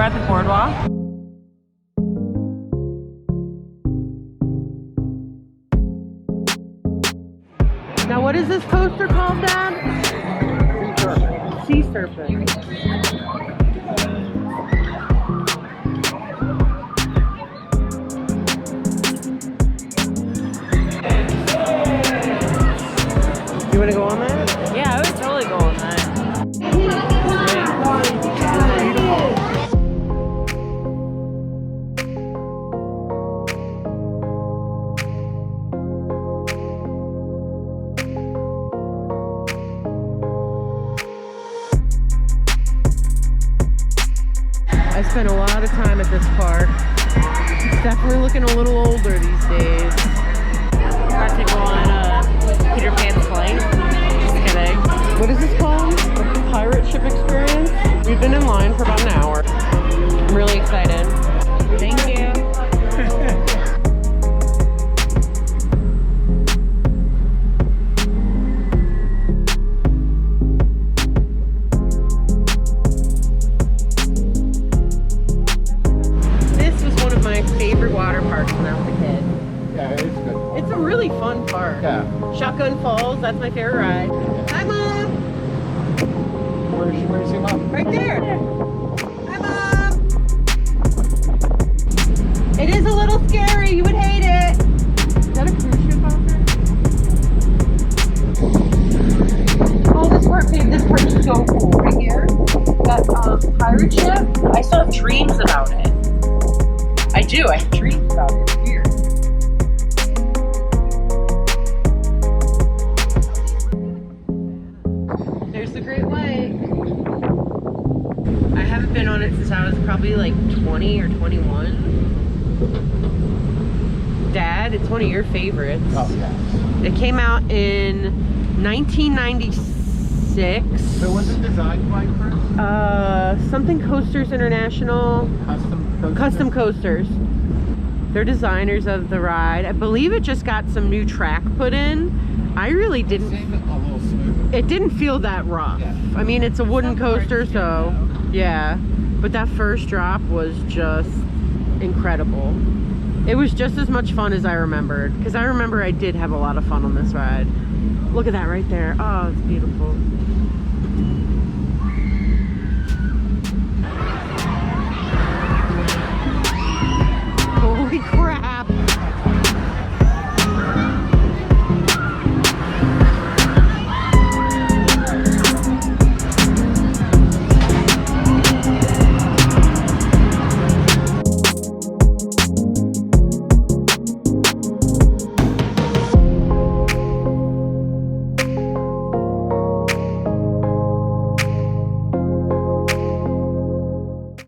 We're at the boardwalk. Now, what is this coaster called, Dad? Sea Serpent. You want to go on that? Yeah, I would totally go on that. I spent a lot of time at this park. It's definitely looking a little older these days. Got to go on Peter Pan's flight. Just kidding. What is this called? A pirate ship experience? We've been in line for about an hour. I'm really excited. Thank you. This was one of my favorite water parks when I was a kid. Yeah, it's good. It's a really fun park. Yeah. Shotgun Falls, that's my favorite ride. Hi, Mom! Where's your mom? Right there! Hi, Mom! It is a little scary, you would hate it! Is that a cruise ship out there? Oh, this part is so cool right here. That pirate ship, I still have dreams about it. I do, I have dreams about it here. There's the Great White. I haven't been on it since I was probably like 20 or 21. Dad, it's one of your favorites. Oh, yeah. It came out in 1996. So was it designed by Chris? Something Coasters International. Custom Coasters. They're designers of the ride. I believe it just got some new track put in. I really didn't. Seemed a little smoother. It didn't feel that rough. Yeah. I mean, it's a wooden coaster, so yeah. But that first drop was just incredible. It was just as much fun as I remembered, because I remember I did have a lot of fun on this ride. Look at that right there. Oh, it's beautiful.